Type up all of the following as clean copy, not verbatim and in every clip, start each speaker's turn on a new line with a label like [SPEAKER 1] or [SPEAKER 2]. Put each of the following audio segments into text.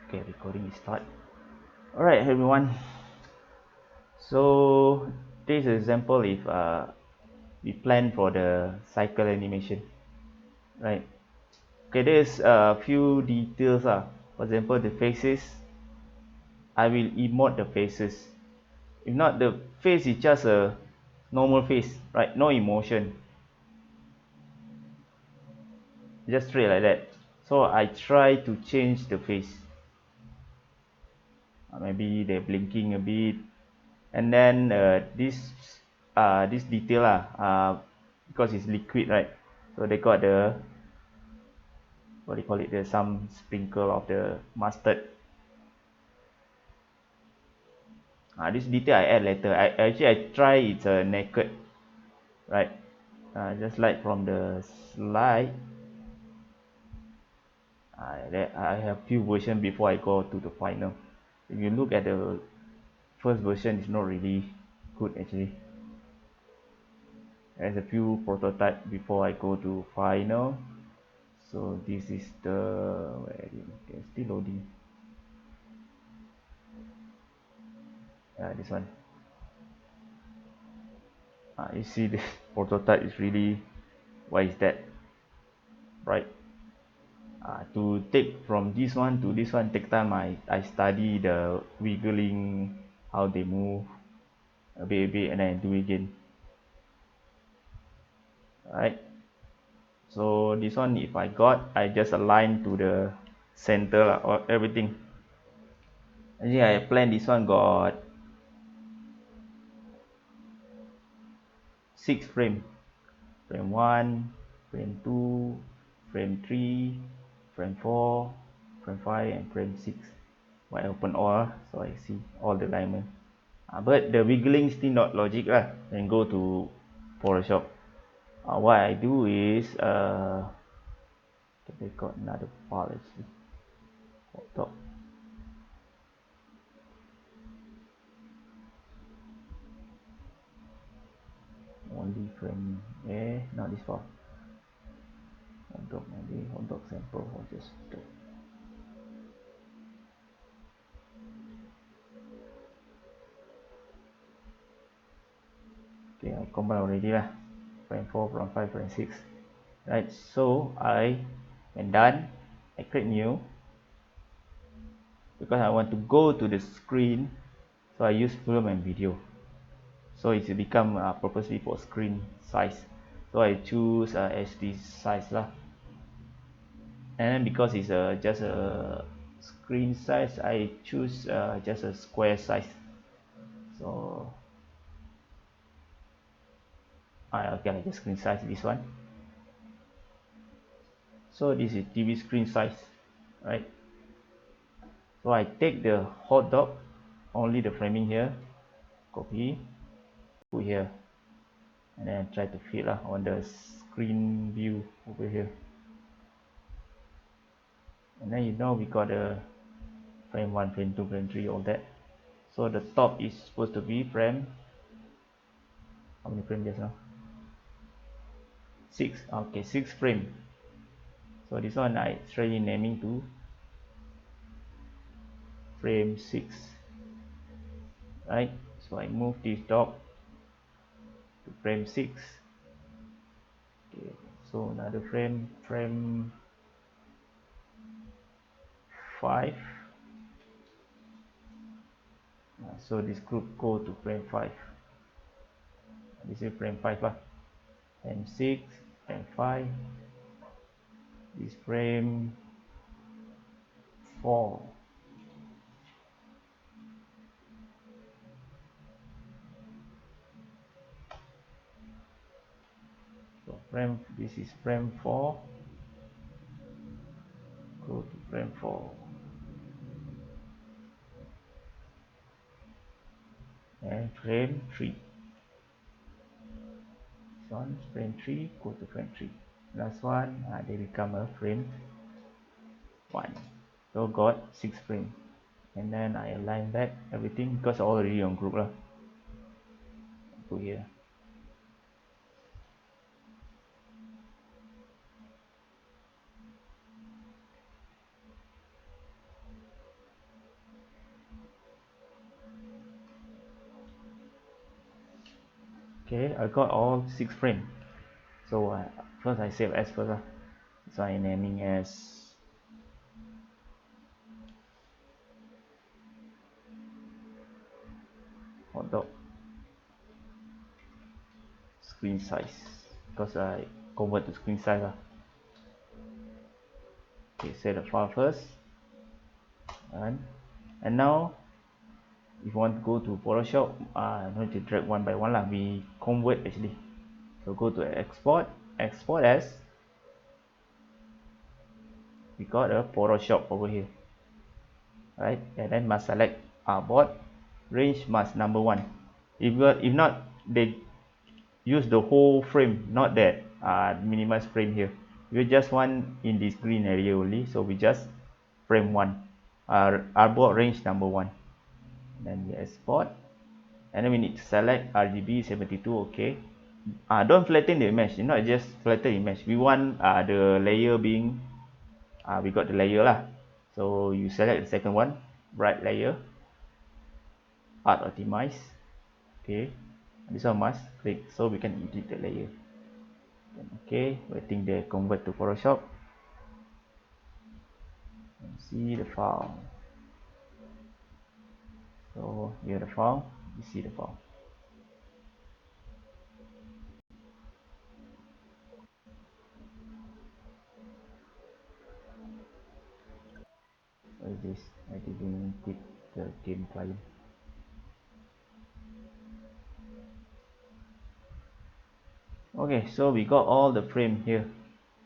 [SPEAKER 1] Okay, recording is start. Alright everyone, so this is example if we plan for the cycle animation, right? Okay, there's a few details. For example, the faces, I will emote the faces. If not, the face is just a normal face, right? No emotion, just straight like that. So I try to change the face. Maybe they're blinking a bit, and then this detail because it's liquid, right? So they got the, what do you call it, there's some sprinkle of the mustard. This detail I add later. I try it's naked, right? Just like from the slide, I have few version before I go to the final. If you look at the first version, it's not really good actually. There's a few prototype before I go to final. So this is the, where okay, still loading. This one. You see the prototype is really, why is that, right? To take from this one to this one take time. I study the wiggling, how they move a bit, and then do it again, right? So this one, if I just align to the center or everything. Actually I plan this one got 6 frame. Frame 1, frame 2, frame 3, frame 4, frame 5, and frame 6. I open all, so I see all the alignment. But the wiggling still not logic lah. Then go to Photoshop. What I do is they got another file actually. Top. Only frame. Not this file. Hot dog sample or just okay, I combine already lah. Frame 4, frame 5, frame 6. Right, so when done, I create new because I want to go to the screen, so I use film and video. So it's become purposely for screen size. So I choose HD size lah. And then because it's just a screen size, I choose just a square size. So okay, I just screen size this one. So this is TV screen size, right? So I take the hot dog, only the framing here, copy, put here, and then try to fit on the screen view over here. And then we got the frame 1, frame 2, frame 3, all that. So the top is supposed to be frame, how many frames just now? 6. Okay, 6 frame. So this one I try naming to frame 6, right? So I move this dog to frame 6. Okay, so another frame 5. So this group go to frame 5. This is frame 5 frame 6, frame 5, this frame 4. So this is frame 4, go to frame 4, and frame 3. This one frame 3, go to frame 3. Last one, they become a frame 1. So got 6 frame. And then I align back everything because already on group lah. Put here. Okay, I got all 6 frames. So first I save as first. So I'm naming as hot dog screen size, because I convert to screen size. Okay, save the file first. And now if you want to go to Photoshop, no need to drag one by one lah. We convert actually. So go to export as. We got a Photoshop over here, right? And then must select board range must number 1. If not, they use the whole frame, not that minimize frame here. We just want in this green area only, so we just frame 1, our board range number 1. Then we export, and then we need to select RGB 72. Okay, don't flatten the image, not just flatten image. We want the layer being we got the layer lah. So you select the second one, bright layer, art optimize. Okay, this one must click so we can edit the layer. Okay, waiting they convert to Photoshop and see the file. So here the file, you see the file. What is this? I didn't quit the game client. Okay, so we got all the frame here.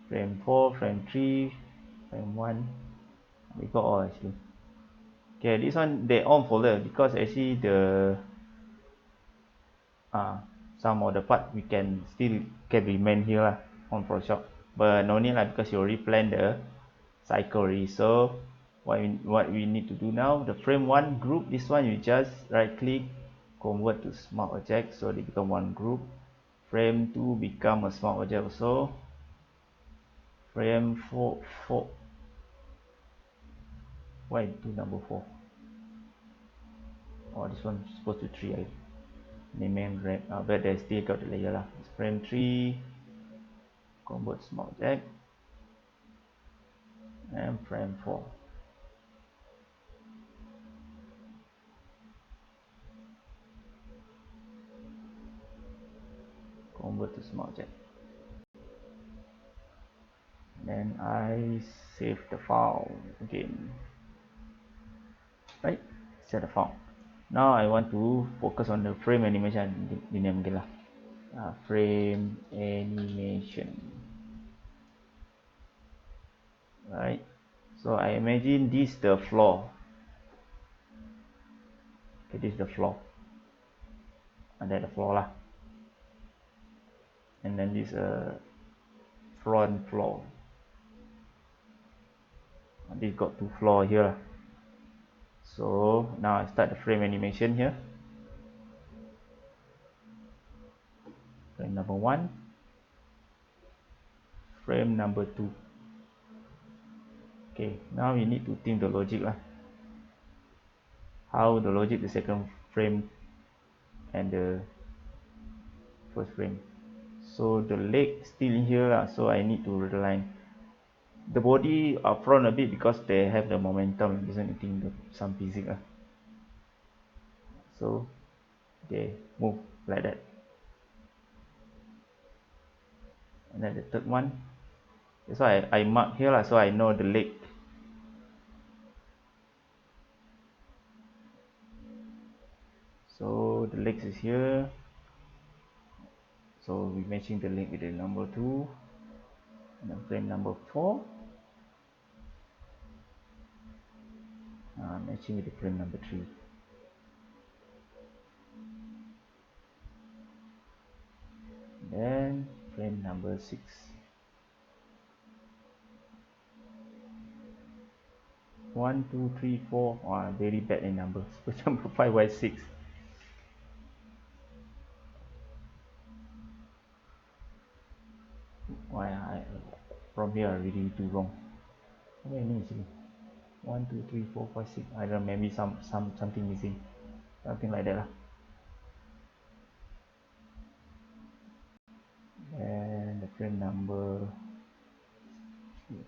[SPEAKER 1] Frame 4, frame 3, frame 1. We got all actually. Okay, this one they on folder because actually the some of the part we can still can remain here lah on Photoshop, but no need lah because you already planned the cycle already. So what we need to do now, the frame 1 group, this one you just right click, convert to smart object, so they become one group. Frame 2 become a smart object also. Frame 4, why do number 4? Oh, this one supposed to 3. I name red, but they still got the layer lah. Frame 3 convert smart object, and frame 4 convert to smart object. Then I save the file again, right? Set the file. Now I want to focus on the frame animation. Name again lah. Frame animation, right? So I imagine this the floor. Okay, this is the floor, and then the floor lah, and then this front floor. And this got 2 floor here. So now I start the frame animation here. Frame number 1, frame number 2. Okay, now we need to think the logic lah. How the logic the second frame and the first frame. So the leg still in here lah, so I need to realign the body up front a bit because they have the momentum, isn't eating some physics lah. So they move like that. And then the third one, that's why I mark here lah, so I know the leg. So the legs is here, so we matching the leg with the number 2, and then frame number 4 matching with the frame number 3. Then frame number 6. 1, 2, 3, 4. Very bad in numbers. Number 5, why 6? Why from here I really do wrong. How many actually? 1, 2, 3, 4, 5, 6. I don't know, maybe something missing, something like that lah. and the frame number,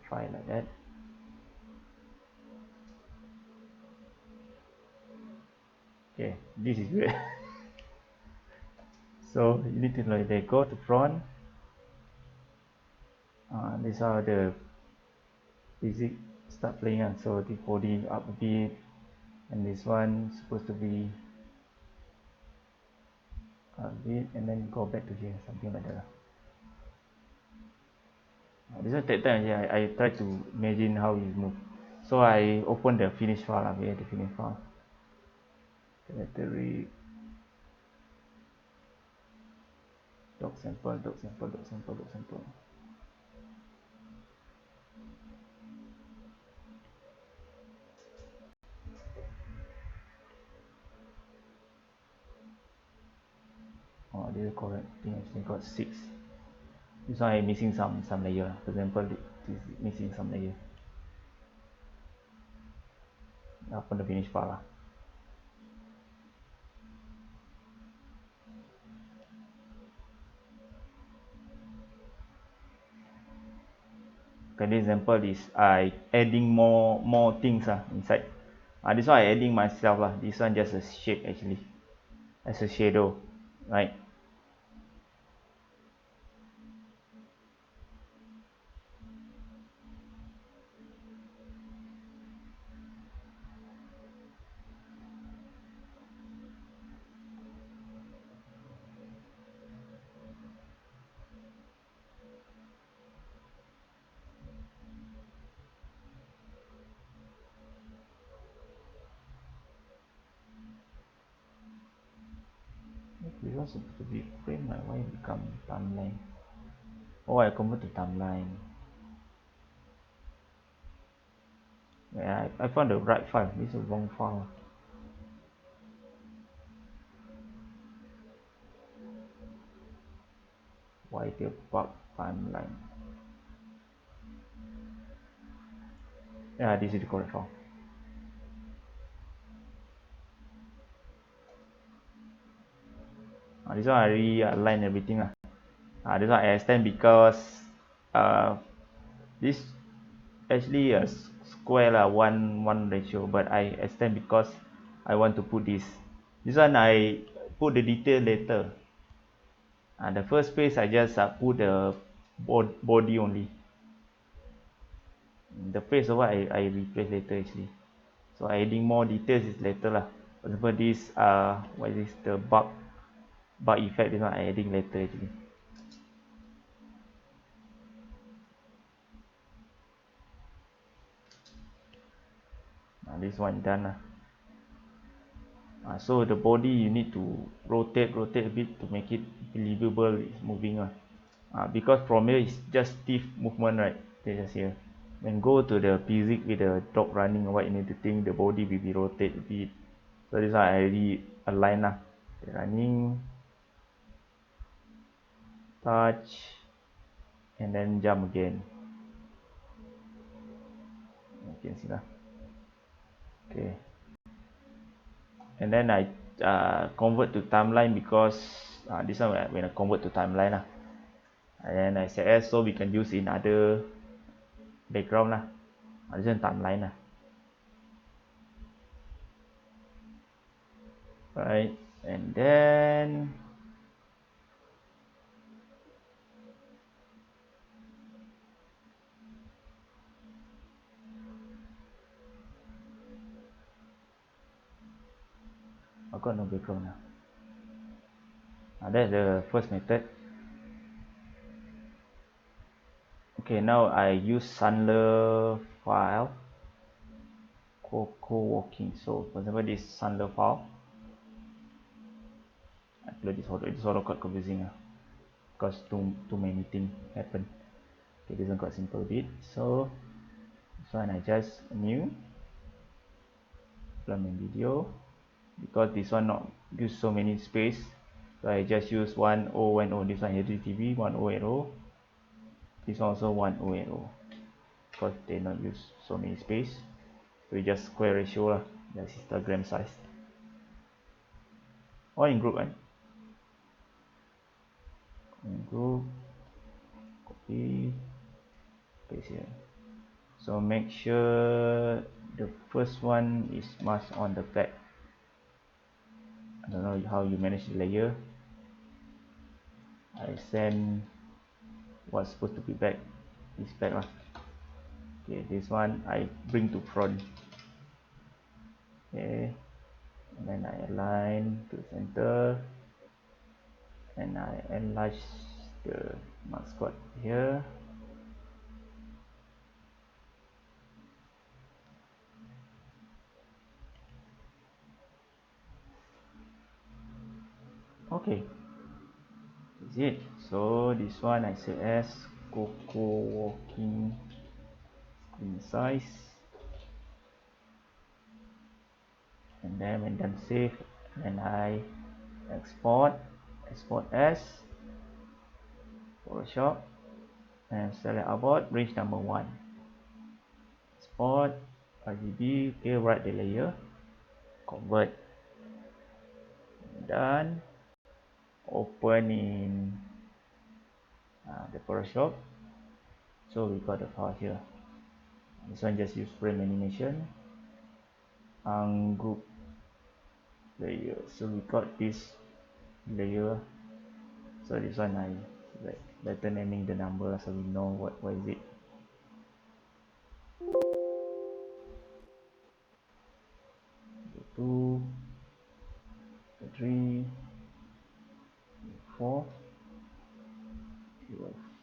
[SPEAKER 1] try like that. Okay, this is good. So you need to like they go to front. These are the physics start playing on. So the body up a bit, and this one supposed to be a bit, and then go back to here, something like that. This one take time. Yeah, I try to imagine how it move. So I open the finish file. Here the finish file. Directory. Doc sample, doc sample, doc sample, doc sample. Oh, this is correct. I think actually got 6. This one I'm missing some layer. For example, this is missing some layer. Open the finish file. Okay, this example is I adding more things inside. This one I adding myself lah. This one just a shape actually, as a shadow, right? This was supposed to be frame, why it become timeline? Oh, I convert to timeline. Yeah, I found the right file. This is the wrong file. Why the bug timeline? Yeah, this is the correct file. This one I realign everything lah. This one I extend because this actually a square lah, one ratio, but I extend because I want to put this. This one I put the detail later. The first page I just put the body only. The face of what I replace later actually. So adding more details is later lah. For example, this what is this, the bug effect, this one I adding later actually. This one done lah. So the body you need to rotate a bit to make it believable it's moving lah. Because from here it's just stiff movement, right? Just here. When go to the physics with the dog running, what you need to think the body will be rotate a bit. So this one I already align lah. Running, touch, and then jump again. You can see lah. Okay. And then I convert to timeline because this one when I convert to timeline lah. And then I say as so we can use in other background lah. This one timeline lah. Right, and then I got no background now. That's the first method. Okay, now I use Sandler file, co-working. So for example, this Sandler file, I upload this photo. This photo quite confusing because too many things happen. Okay, this one got simple bit. So this one I just new film and video, because this one not use so many space, so I just use 1010. This one HDTV 1080. This one also 1080 because they not use so many space. So we just square ratio lah. That's histogram size. All in group, right? In group. copy, paste here. So make sure the first one is masked on the back. I don't know how you manage the layer. I send what's supposed to be back is back lah. Okay, this one I bring to front. Okay, and then I align to center, and I enlarge the mascot here. Okay, that's it. So this one I set as Coco walking screen size, and then when done save, and I export as Photoshop, and select about range number 1, export RGB. Okay, write the layer, convert, done. Open in the Photoshop. So we got the file here. This one just use frame animation, ungroup layer. So we got this layer. So this one I like better naming the number so we know what is it. Two, 3, 4,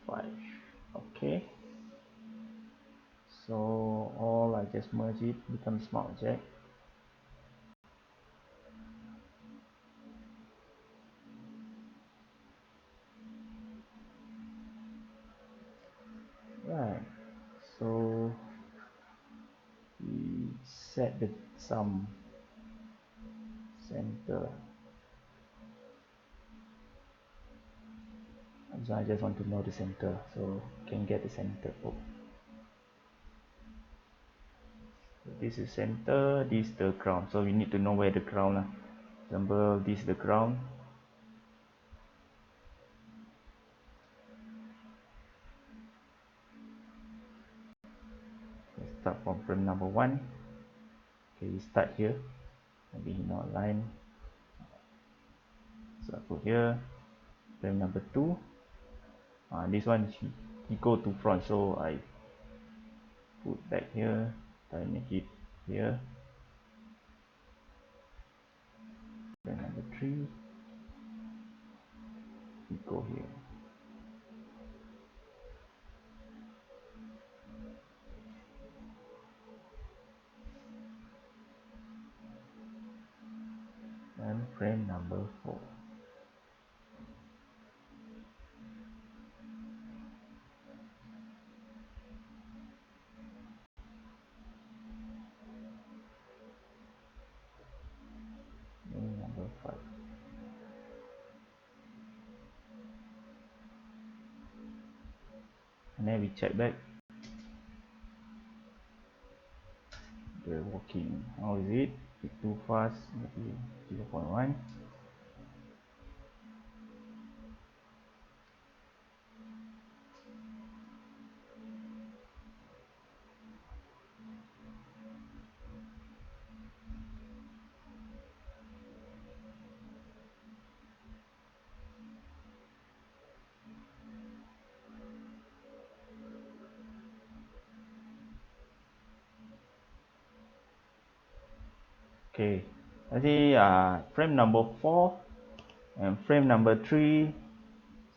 [SPEAKER 1] 5. Okay. So all I just merge it, becomes smart object. Right. So we set the sum center. So I just want to know the center, so can get the center. Oh. So this is center, this is the ground. So we need to know where the ground lah. Example, this is the ground. Let's start from frame number 1. Okay, we start here. Maybe not line. So I put here frame number 2. This one he go to front, so I put back here. I make it here. Frame number 3. We go here. And frame number 4. Frame number 5. And then we check back the walking. How is it? It's too fast, maybe 0.1. Okay, I see frame number 4 and frame number 3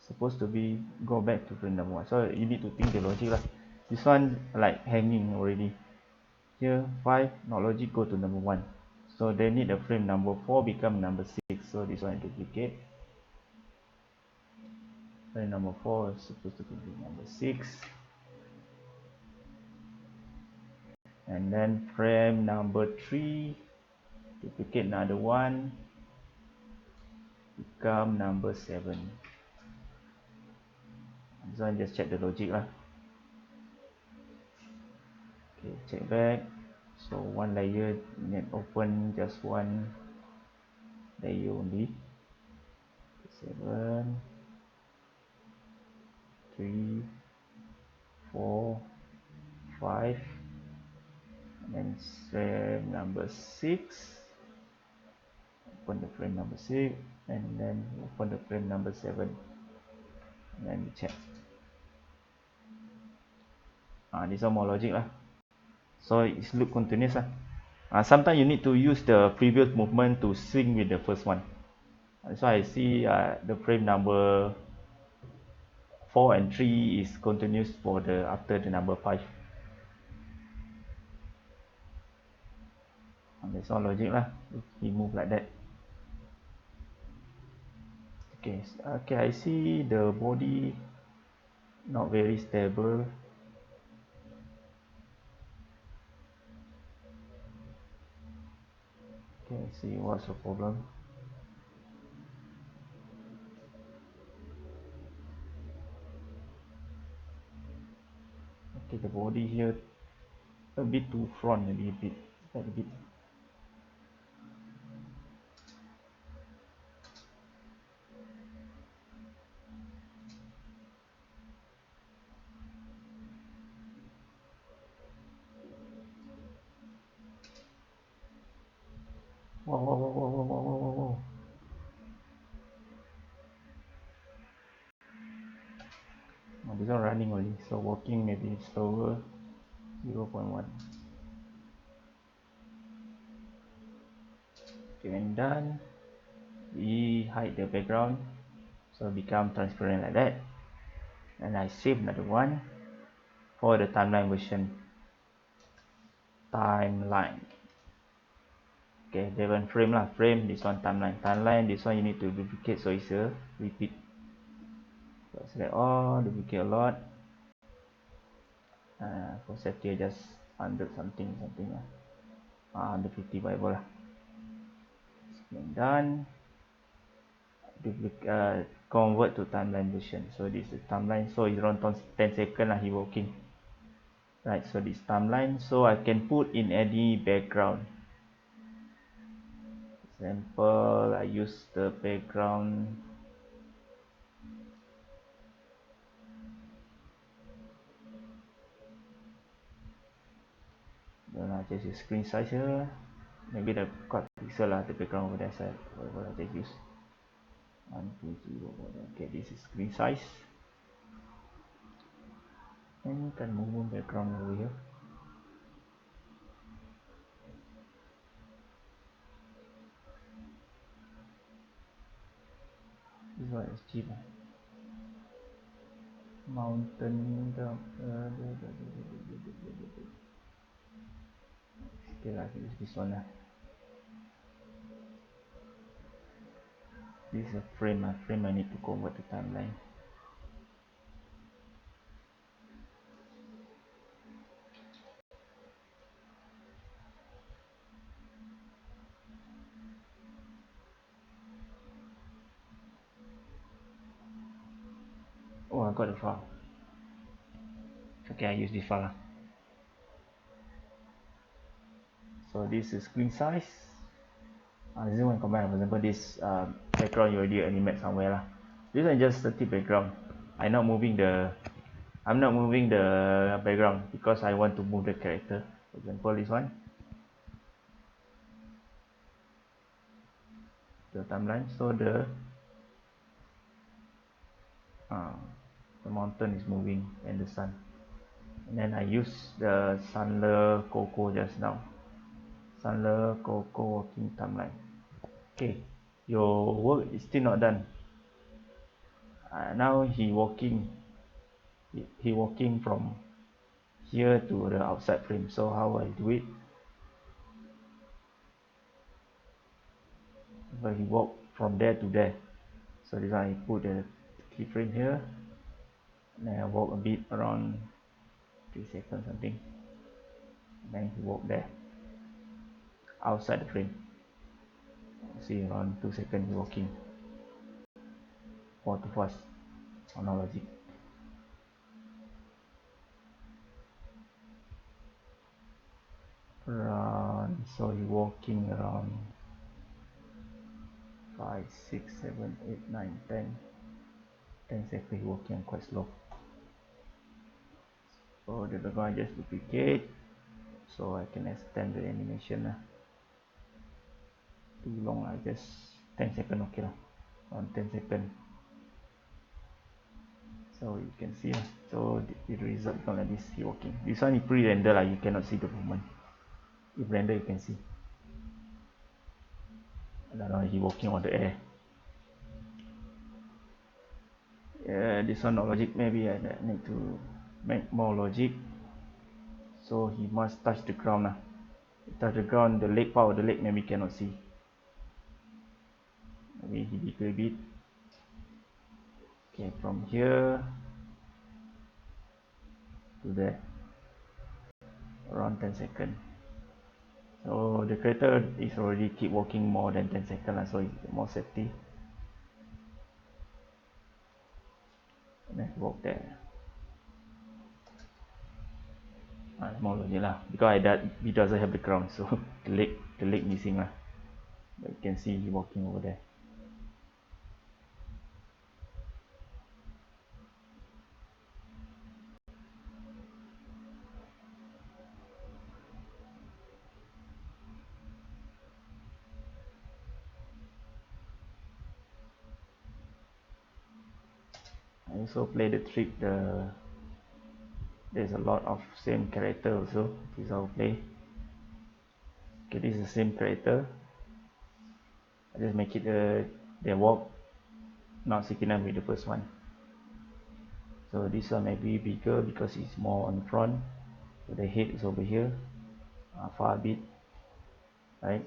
[SPEAKER 1] supposed to be go back to frame number 1. So you need to think the logic lah. This one like hanging already. Here 5 not logic, go to number 1. So they need a frame number 4 become number 6. So this one duplicate. Frame number 4 is supposed to be number 6. And then frame number 3, duplicate another one, become number 7. So just check the logic lah. Okay, check back. So one layer, net open just one layer only. 7, 3, 4, 5, and then frame number 6, open the frame number 6, and then open the frame number 7, and then check. This one more logic lah. So it's loop continuous lah. Sometimes you need to use the previous movement to sync with the first one. That's why I see the frame number 4 and 3 is continuous for the after the number 5. That's all logic lah. He move like that. Okay, I see the body not very stable. Okay, see what's the problem. Okay, the body here a bit too front, maybe a bit. Whoa. This one running only, so walking maybe slower, 0.1. Okay, when done, we hide the background, so become transparent like that. And I save another one for the timeline version. Timeline. Okay, different frame lah. Frame, this one timeline. Timeline, this one you need to duplicate, so it's a repeat. So select all, duplicate a lot. For safety, I just 100 something lah. 150 whatever lah. When done, duplicate, convert to timeline version. So this is timeline. So it's around 10 seconds lah he walking. Right, so this timeline. So I can put in any background. Example, I use the background. Then I just use screen size here. Maybe the quad pixel lah, the background over there side. Whatever I just use. 120. Okay, this is screen size. And you can move background over here. This one is cheap. Mountain. Okay, I use this one. This is a frame. Frame I need to convert the timeline. Oh, I got the file. Okay, I use this file. So this is screen size. This is one combine. For example, this background you already animate somewhere lah. This one is just static background. I'm not moving the background because I want to move the character. For example, this one, the timeline. So the mountain is moving and the sun. And then I use the Sunler Coco just now. Sunler Coco walking timeline. Okay, your work is still not done. Now he walking from here to the outside frame. So how I do it? But he walk from there to there. So this one I put the keyframe here. And then I walk a bit around 3 seconds something. And then he walk there outside the frame. See, around 2 seconds he walking. Or too fast. No logic. So he walking around 5, 6, 7, 8, 9, 10 seconds he walking quite slow. So the background I just duplicate, so I can extend the animation lah. Too long lah, just 10 second okay lah, on 10 second. So you can see lah, so the result become like this. He walking. This one is pre-render lah, you cannot see the movement. If render you can see. I don't know, he walking on the air. Yeah, this one not logic. Maybe I need to make more logic. So he must touch the ground lah. Touch the ground, the leg part of the leg maybe cannot see. Maybe he bigger a bit. Okay, from here to there, around 10 seconds. So the creator is already keep walking more than 10 seconds lah, so it's more safety. And then walk there. More logic lah, because he doesn't have the ground, so the leg missing lah. But you can see he walking over there. I also play the trick, there's a lot of same character also. This is how I play. Okay, this is the same character. I just make it they walk not synchronous with the first one. So this one may be bigger because it's more on front. So the head is over here, far a bit, right?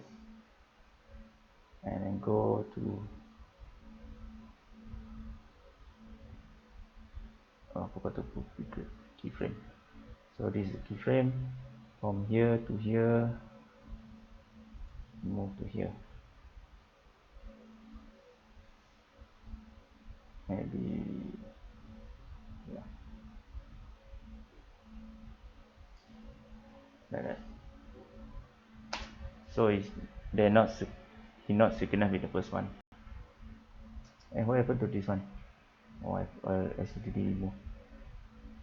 [SPEAKER 1] And then go to I forgot to put keyframe. So this is the keyframe. From here to here, move to here. Maybe yeah, like that. So they're not he not synchronous with the first one. And what happened to this one? Oh, I accidentally remove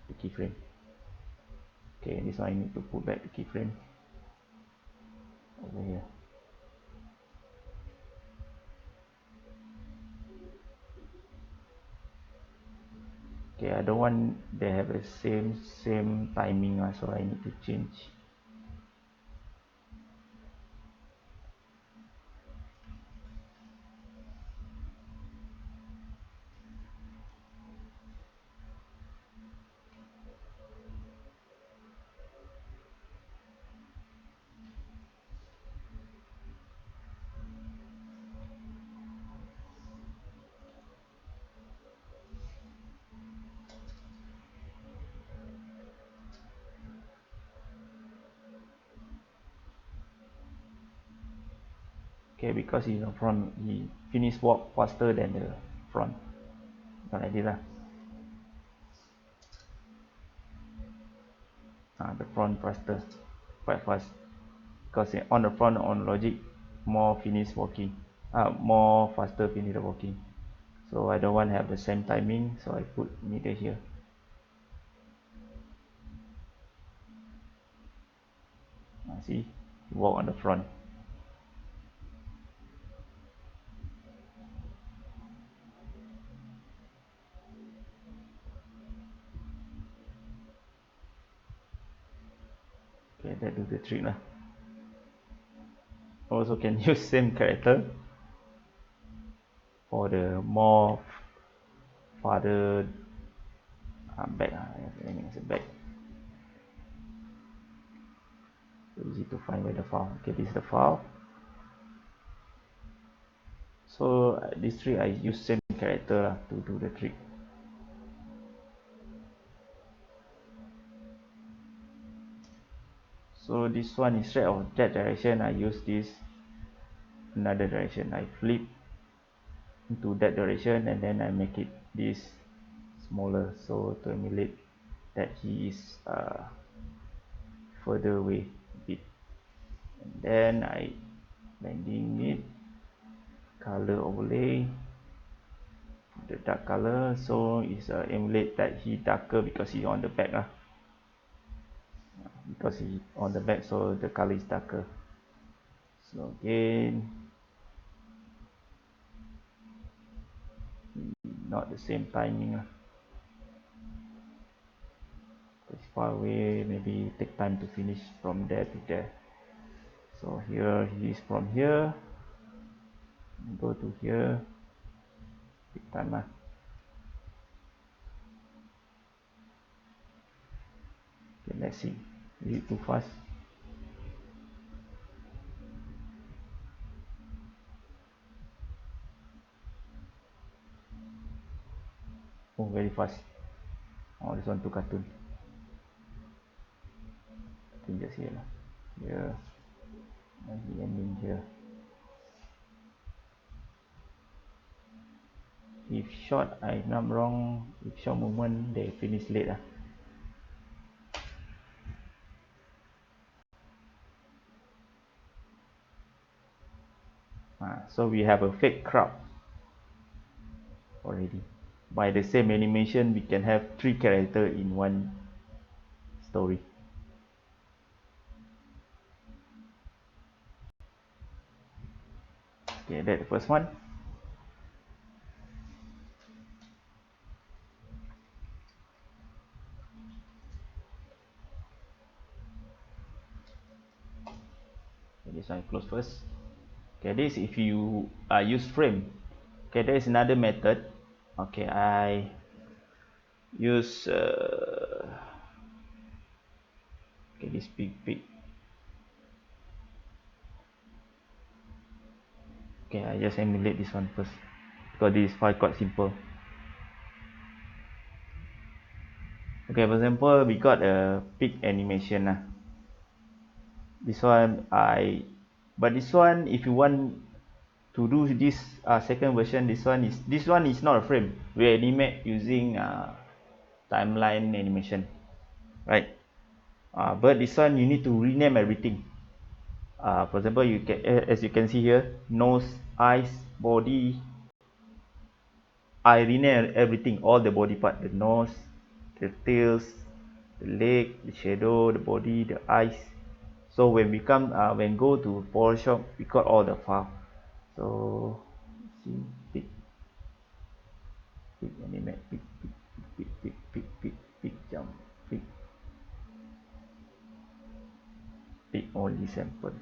[SPEAKER 1] the keyframe. Okay, this one I need to put back the keyframe over here. Okay, I don't want they have the same timing, so I need to change. Okay, because he's in front, he finish walk faster than the front. Not like this lah. The front faster, quite fast. Because on the front on logic, more finish walking, more faster finish the walking. So I don't want to have the same timing, so I put middle here. See, walk on the front. Okay, that do the trick lah. Also can use same character for the more farther back. It's back. So easy to find where the file. Okay, this is the file. So this trick I use same character to do the trick. So this one, instead of that direction, I use this another direction. I flip into that direction and then I make it this smaller, so to emulate that he is further away a bit. And then I blending it, color overlay, the dark color, so it's emulate that he darker because he's on the back. because it on the back, so the color is darker. So again, not the same timing. It's far away, maybe take time to finish from there to there. So here he is from here, go to here, take time lah. Okay, let's see. Is it too fast? Oh, very fast. Oh, this one too cartoon. I think just here lah. Here, and the ending here. If short, I'm not wrong, if short movement, they finish late lah. So we have a fake crowd already. By the same animation, we can have 3 characters in one story. Okay, that's the first one. Okay, this one I close first. Okay, this if you use frame. Okay, there is another method. Okay, I use okay, this big. Okay, I just emulate this one first because this file quite simple. Okay, for example, we got a pig animation lah. This one but this one, if you want to do this second version, this one is not a frame. We animate using timeline animation, right? But this one you need to rename everything. For example, you can, as you can see here, nose, eyes, body. I rename everything, all the body part, the nose, the tails, the leg, the shadow, the body, the eyes. So when we come when go to Photoshop, we got all the file. So see, pick animate, pick jump, pick only sample.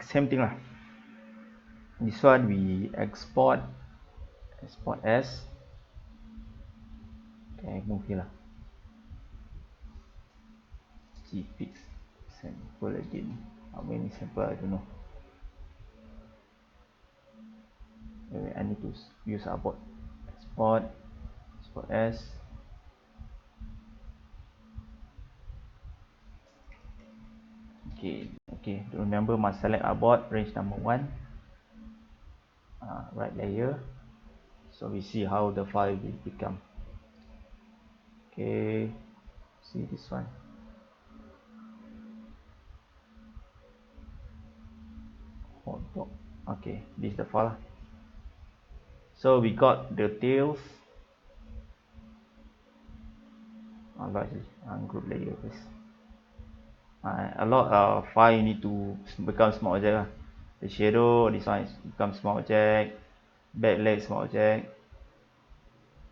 [SPEAKER 1] Same thing lah. This one we export as. Okay, move here lah. Pick sample again. How many sample I don't know. I need to use abort. Export as. Okay, remember must select abort, range number 1, right layer, so we see how the file will become. Okay, see this one. Hot dog. Okay, this is the file. So we got the tails. Group layer first. A lot of file need to become small object lah. The shadow, this one is become small object. Back leg small object.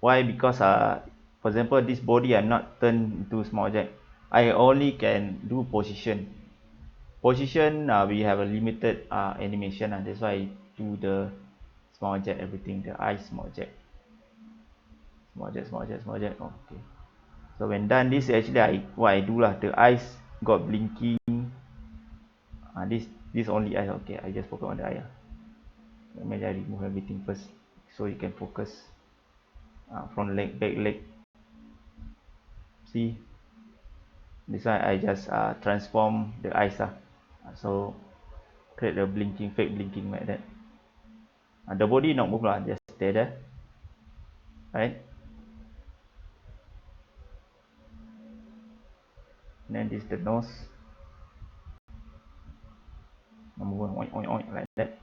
[SPEAKER 1] Why? Because for example, this body I'm not turned into small object. I only can do position. Position we have a limited animation, that's why I do the small object, everything, the eye small object. Okay. So when done this, actually what I do lah, the eyes got blinking. This only eye. Okay, I just focus on the eye. Maybe I remove everything first so you can focus. Front leg, back leg. See, this one I just transform the eyes so create a fake blinking like that. The body not move lah, just stay there, right? And then this is the nose, moving like that.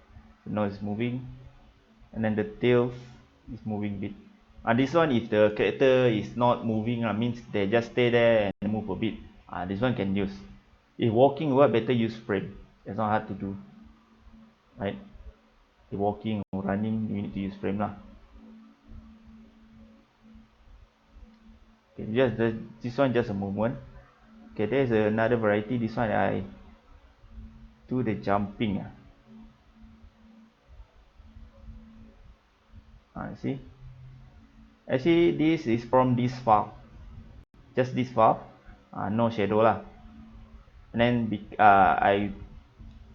[SPEAKER 1] The nose is moving, and then the tail is moving bit. This one, if the character is not moving, means they just stay there and move a bit. This one can use. If walking, what better use frame. It's not hard to do, right? If walking or running, you need to use frame lah. Okay, this one just a movement. Okay, there's another variety. This one I do the jumping. See, actually this is from this file, just this file, no shadow lah. And then I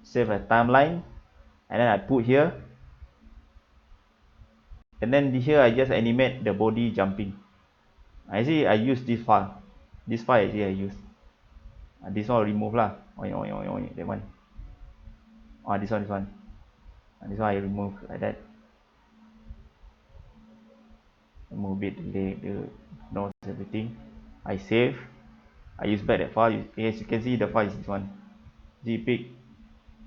[SPEAKER 1] save a timeline, and then I put here, and then here I just animate the body jumping. Actually I use this file actually I use. This one I'll remove lah. That one. This one. This one I remove like that. Move it, the leg, the nose, everything. I save. I use back that file. As you can see, the file is this one. JPEG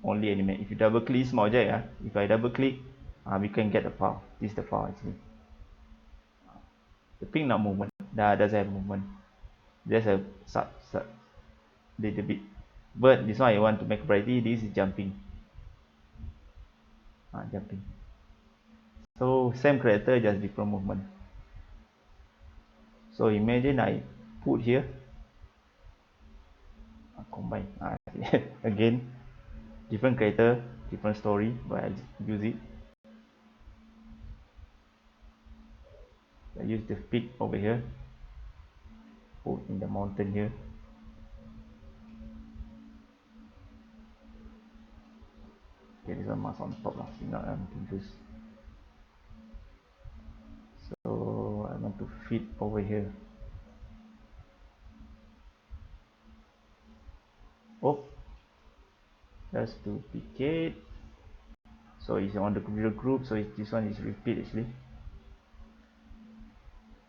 [SPEAKER 1] only animate. If you double click small object, if I double click, we can get the file. This is the file actually. The pink not movement. Doesn't have movement. Just a little bit. But this one I want to make variety. This is jumping. Jumping. So same character, just different movement. So imagine I put here, combine. Again, different character, different story, but I use it. I use the peak over here, put in the mountain here. Okay, this one must on top lah, so not I'm confused. So I want to fit over here. Let's duplicate. So it's on the computer group, so this one is repeat actually.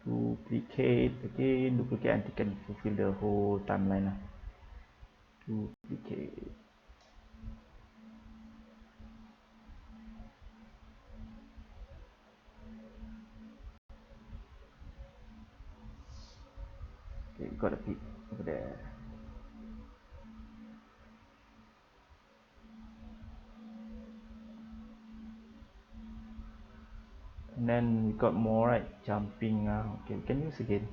[SPEAKER 1] Duplicate again, duplicate until can fulfill the whole timeline. Duplicate. Okay, got a peak over there. And then we got more, right? Jumping. Okay, we can use again.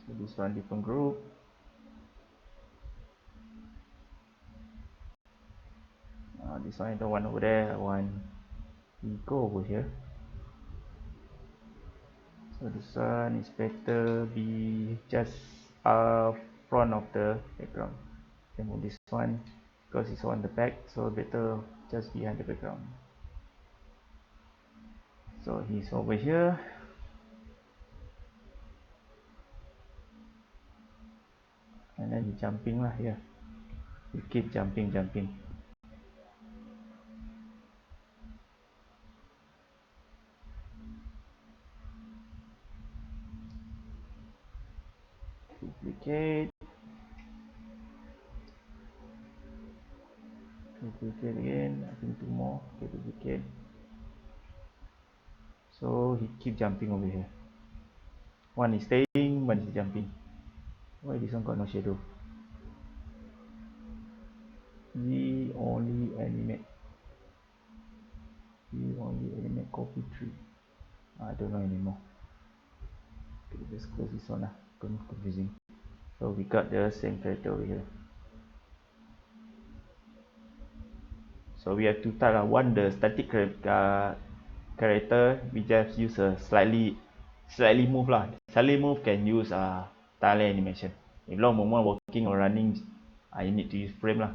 [SPEAKER 1] So this one different group. This one, the one over there. I want we go over here. So this one is better be just front of the background. Can move this one because it's on the back, so better just behind the background. So he's over here. And then he's jumping lah here. You keep jumping. Duplicate again. I think two more. Okay, duplicate. So he keep jumping over here. One is staying, one is jumping. Why this one got no shadow? We only animate copy tree. I don't know anymore. Okay, just close this one. Confusing. So we got the same character over here. So we have two types. One, the static character, we just use a slightly move lah. Slightly move can use timeline animation. If long movement walking or running, you need to use frame lah.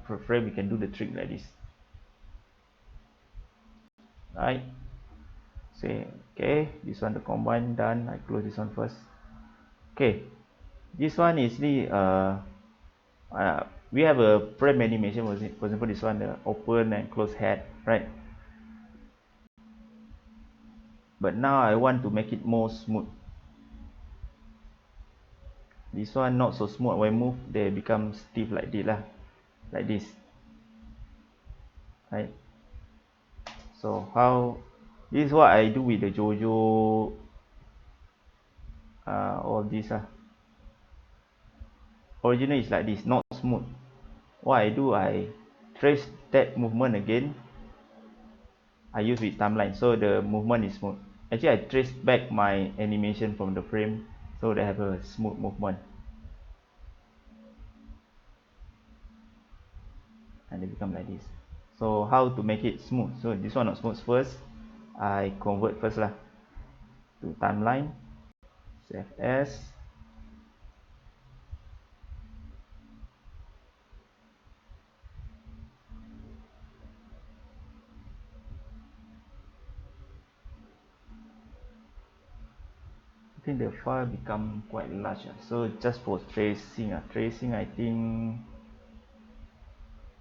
[SPEAKER 1] For frame, we can do the trick like this. Right. Say okay. This one the combine done. I close this one first. Okay. This one is the we have a frame animation. For example, this one the open and close head, right? But now I want to make it more smooth. This one not so smooth. When move, they become stiff like this lah, like this, right? So this is what I do with the JoJo, all this originally is like this, not smooth. What I do, I trace that movement again. I use with timeline, so the movement is smooth. Actually, I trace back my animation from the frame, so they have a smooth movement, and they become like this. So how to make it smooth? So this one not smooth. First, I convert first lah to timeline, save as. I think the file become quite large, so just for tracing, I think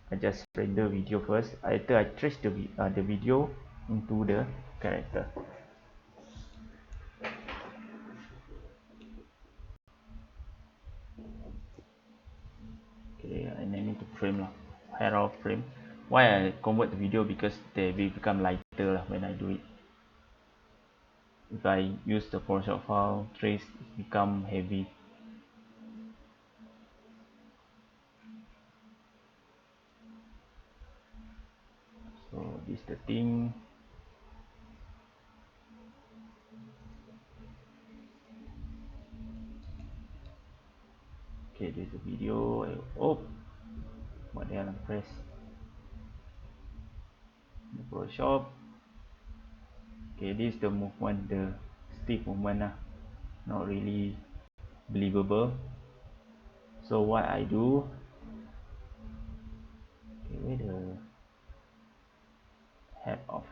[SPEAKER 1] I just render video first. After I trace the video into the character. Okay, I name it to frame lah, hero frame. Why I convert the video? Because they will become lighter lah when I do it. If I use the Photoshop file, trace, it become heavy. So this the thing. Okay, there's a video. Oh, what the hell? I press the Photoshop. Okay, this is the movement, the stiff movement lah. Not really believable. So what I do? Okay, where the head off?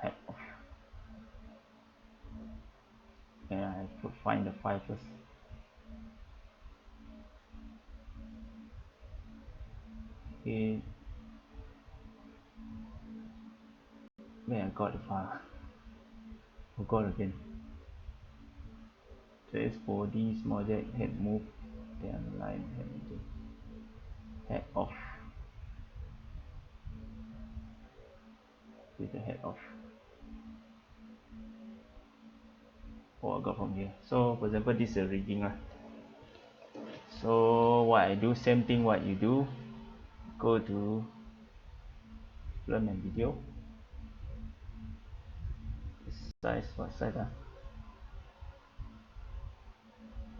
[SPEAKER 1] Yeah, I have to find the file first. Okay, where I got the file? Forgot again. Trace body, small jack, head move, then line, head off. With the head off. Oh, I got from here. So for example, this is a rigging lah. So what I do, same thing what you do. Go to film and video. Size, what size I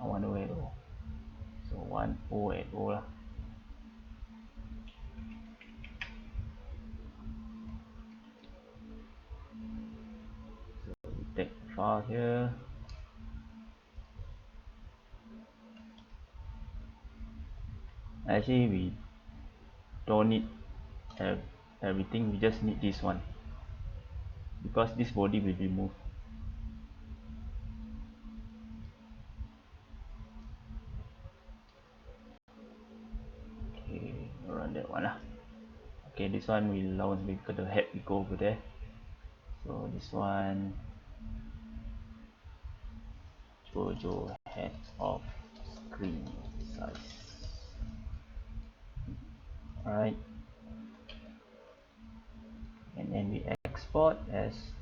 [SPEAKER 1] want to 1080. So 1080 lah. So we take the file here. Actually, we don't need everything. We just need this one because this body will be moved. Okay, run that one lah. Okay, this one will launch because the head will go over there. So this one, JoJo head off screen size. Alright, and then we export as.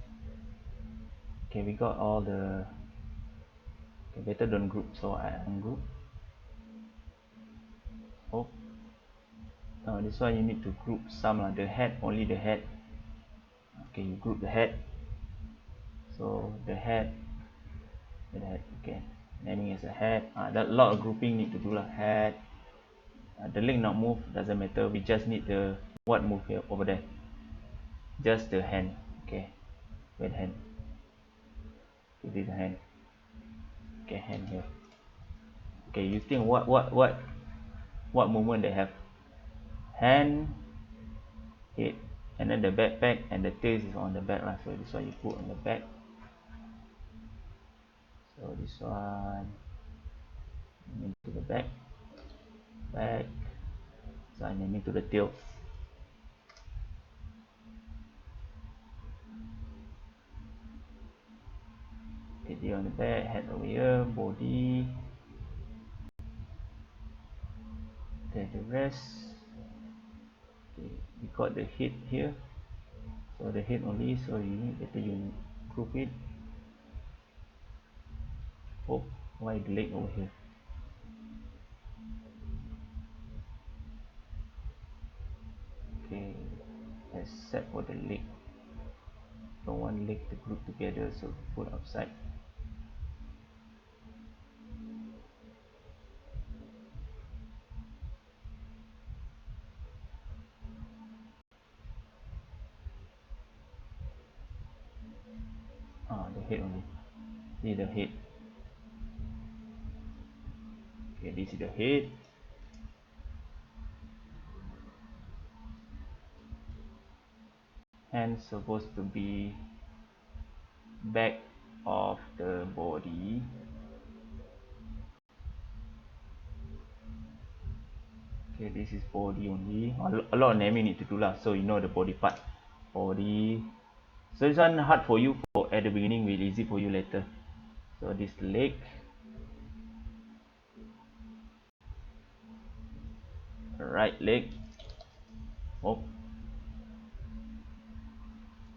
[SPEAKER 1] Okay, we got all the. Okay, better don't group, so I ungroup. Oh, now this one you need to group some lah. The head, only the head. Okay, you group the head. So the head, okay, naming as a head. That lot of grouping need to do lah. Head. The link not move, doesn't matter. We just need the what move here over there. Just the hand. Okay, wait, hand. This is the hand. Okay, hand here. Okay, you think what movement they have? Hand, head, and then the backpack and the tail is on the back lah. So this one you put on the back. So this one into the back. So I name it to the tail. Head on the back, head over here, body. Okay, the rest. Okay, we got the head here. So the head only, so you need better you group it. Oh, why the leg over here? Okay, except for the leg. Don't want leg to group together, so put outside. The head only. See the head. Okay, this is the head. Hands supposed to be back of the body. Okay, this is body only. A lot of naming need to do lah, so you know the body part. Body. So this one hard for you for at the beginning, will easy for you later. So this leg. Right leg. Oh.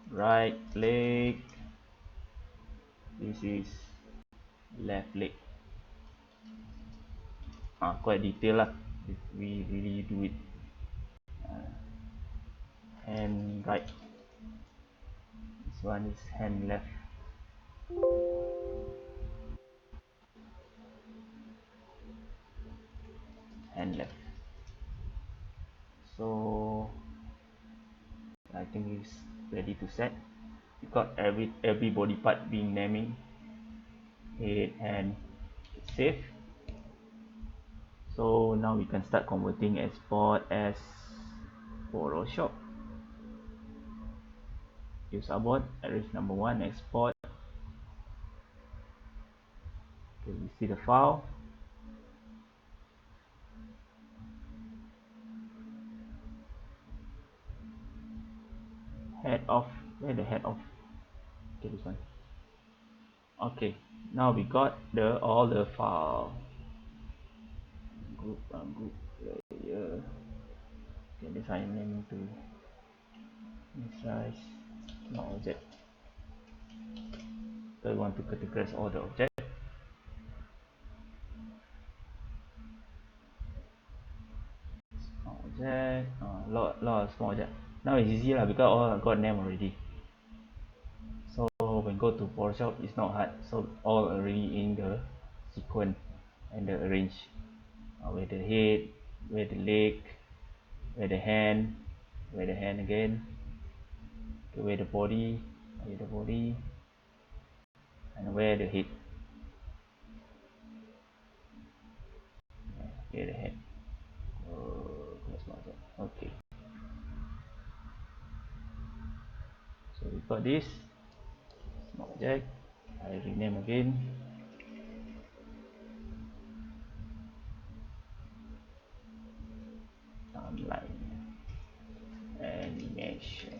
[SPEAKER 1] Right leg. This is left leg. Quite detailed lah if we really do it. Hand right. This one is hand left. Hand left. So I think it's ready to set. You got every body part being naming. Head, hand, save. So now we can start converting export as Photoshop. Use abort, arrange number 1, export. Okay, we see the file. Head off, where the head off? Okay, this one. Okay, now we got all the file. Group layer. Okay, this I name to size no object. So we want to categorize all the objects. Object, lot of small object. Now it's easy lah because all got name already. So when go to Photoshop, it's not hard. So all already in the sequence and the arrange. Where the head, where the leg, where the hand again, okay, where the body, and where the head, where the head. Okay. So we got this small object. I rename again. Timeline animation.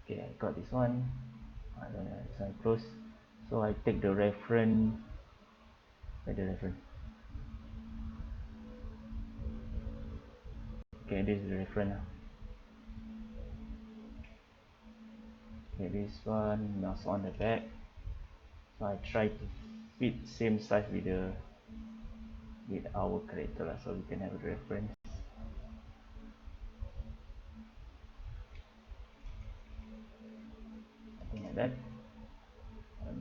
[SPEAKER 1] Okay, I got this one. I don't know, this one close. So I take the reference. Where the reference? Okay, this is the reference. Okay, this one is on the back. So I try to fit same size with our character, so we can have a reference. Something like that.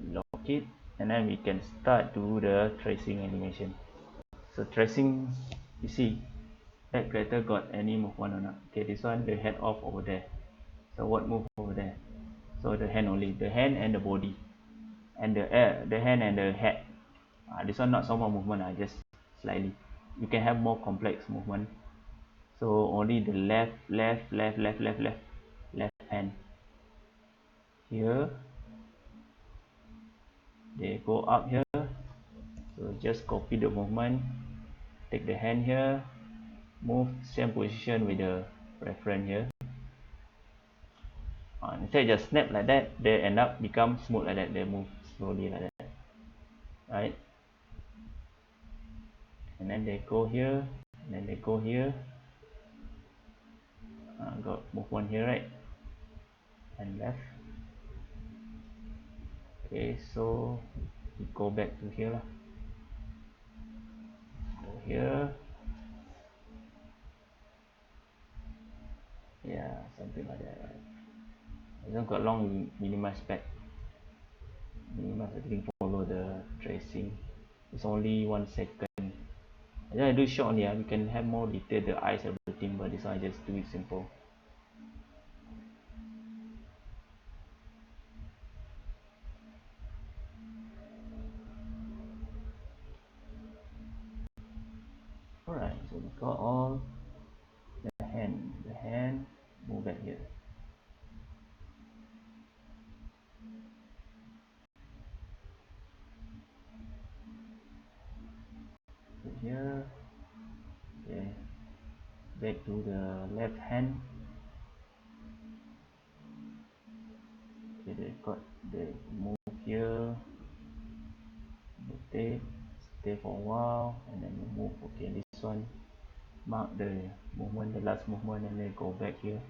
[SPEAKER 1] Lock it, and then we can start do the tracing animation. So tracing, you see that character got any movement or not? Okay, this one the head off over there. So what move over there? So the hand only, the hand and the body, and the hand and the head. This one not so much movement, just slightly. You can have more complex movement. So only the left hand. Here they go up here. So just copy the movement. Take the hand here. Move same position with the reference here. Instead just snap like that, they end up become smooth like that. They move slowly like that, right? And then they go here, and then they go here. Got movement here, right? and left. Okay, so we go back to here lah. Go here. Yeah, something like that, right? This one got long, minimize back. Minimize, I think follow the tracing. It's only 1 second. And then I do short only, we can have more detail, the eyes, everything, but this one I just do it simple. Alright, so we got all the hand, move back here. Put here, okay, back to the left hand. Okay, they got the move here, rotate, stay for a while, and then you move. Okay, this one, mark the movement, the last movement, and then go back here.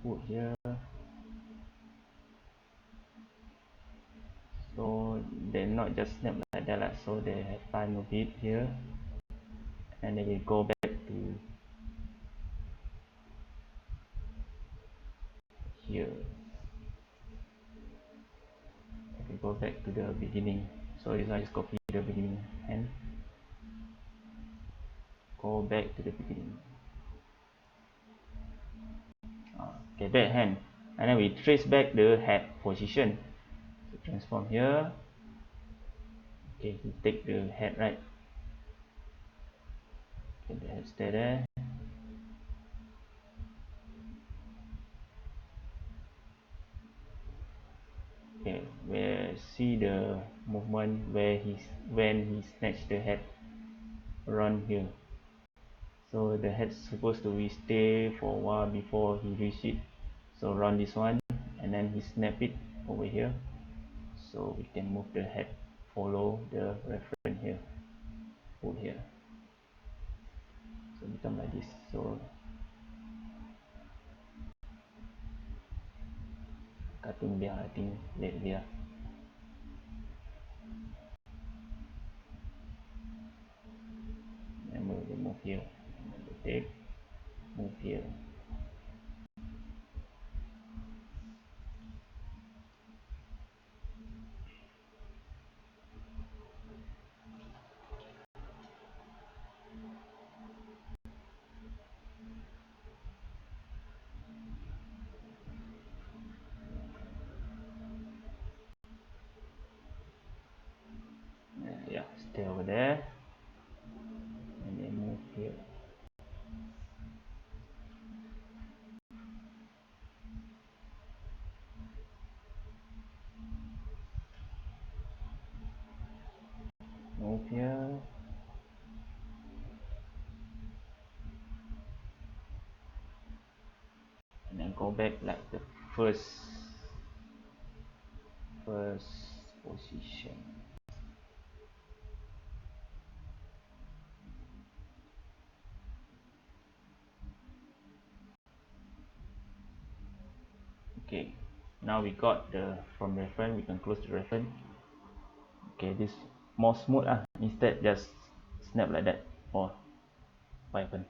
[SPEAKER 1] Put here. So they're not just snap like that, so they have time a bit here, and then we go back to here. We go back to the beginning. So this one is copy the beginning and go back to the beginning. Okay, that hand, and then we trace back the head position. So transform here. Okay, we take the head, right? Okay, the head stay there. Okay, we see the movement where when he snatched the head around here. So the head's supposed to be stay for a while before he reach it. So run this one, and then he snap it over here. So we can move the head, follow the reference here, put here. So become like this. So cutting there, I think let there. And move here. Take, move here. Yeah, stay over there, and then move here. Move here. And then go back like the first position. Okay, now we got the from reference, we can close the reference. Okay, this more smooth instead just snap like that. Or what happened?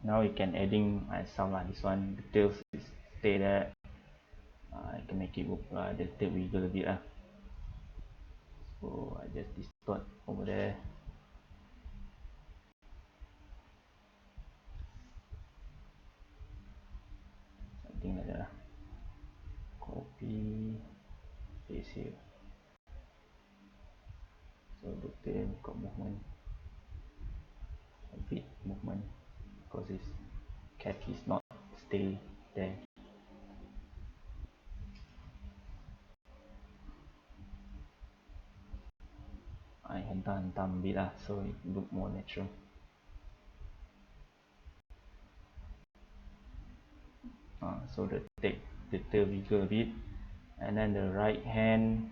[SPEAKER 1] Now you can adding some this one details is stay there. I can make it the tape wiggle a bit so I just distort over there, something like that copy, paste here. So the tail got movement, a bit movement, because this cat is not stay there. hentam a bit lah, so it look more natural. So take the tail bigger a bit, and then the right hand,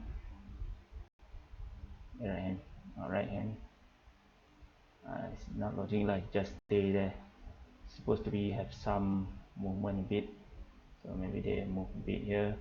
[SPEAKER 1] it's not lodging, like just stay there. It's supposed to be have some movement a bit, so maybe they move a bit here.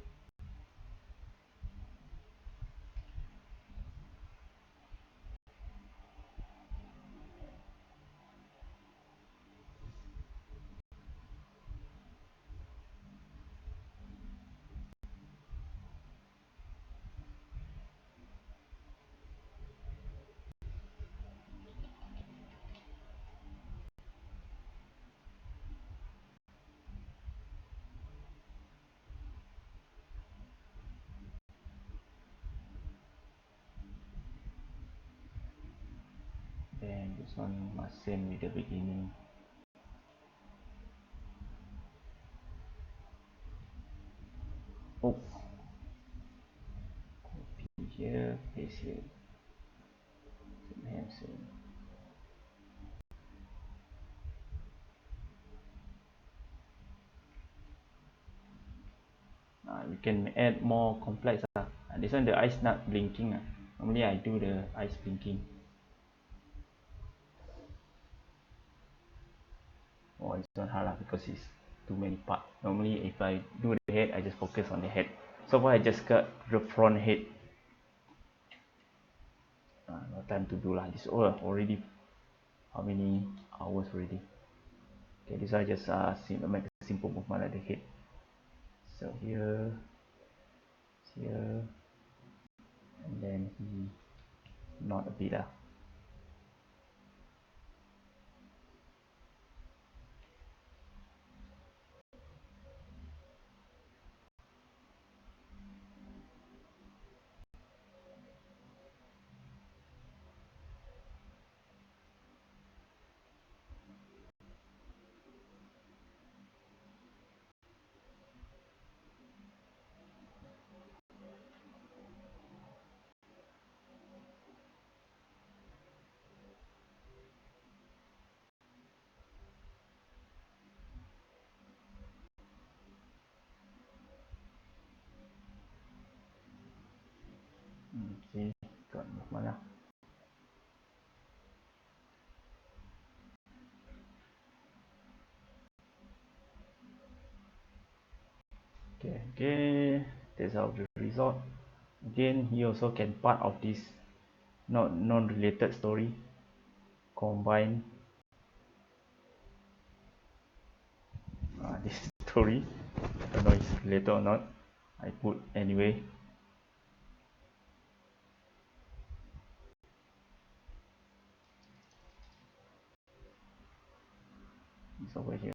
[SPEAKER 1] Then this one must same with the beginning. Oh, copy here, paste here, same. We can add more complex. This one the eyes not blinking. Normally I do the eyes blinking. Oh, this one hard because it's too many parts. Normally if I do the head, I just focus on the head. So far I just got the front head. No time to do lah. This already how many hours already? Okay, this I just make a simple movement like the head. So here, and then he nod a bit . See, got movement lah. Okay, that's how the result. Again, he also can part of this not non-related story combine this story. I don't know if it's related or not. I put anyway. It's over here.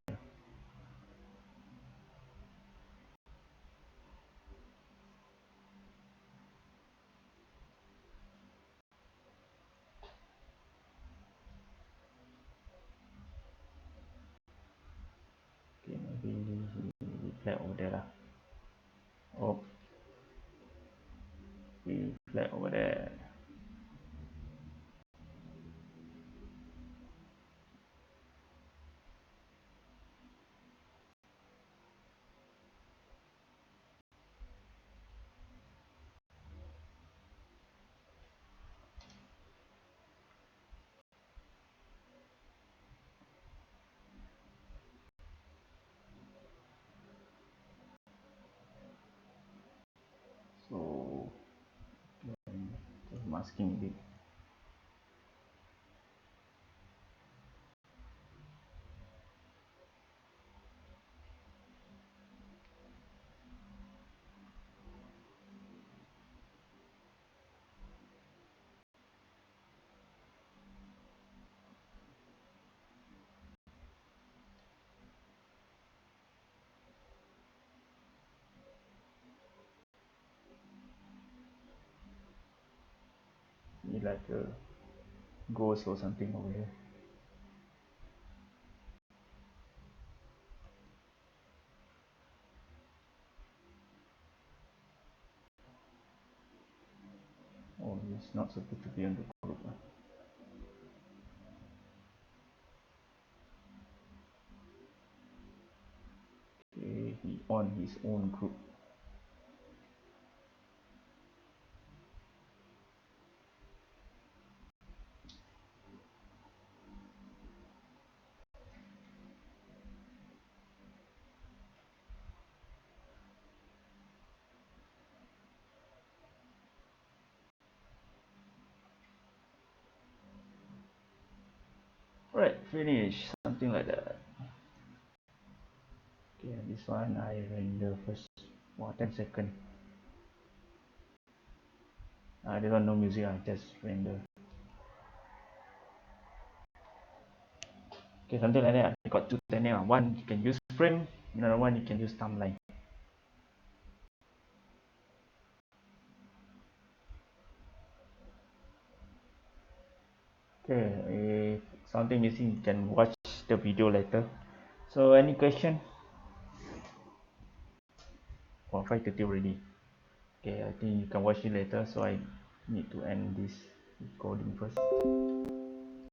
[SPEAKER 1] Okay, maybe he flat over there lah. Oh, he flat over there. So just masking a bit. Like a ghost or something over here. Oh, he's not supposed to be on the group. Okay, he on his own group. Right, finish, something like that. Okay, this one I render first for 10 seconds. This one no music, I just render. Okay, something like that. I got two thumbnails. One you can use frame, another one you can use timeline. Okay, if something missing, you can watch the video later. So, any question? Oh, 5:30 already. Okay, I think you can watch it later. So I need to end this recording first.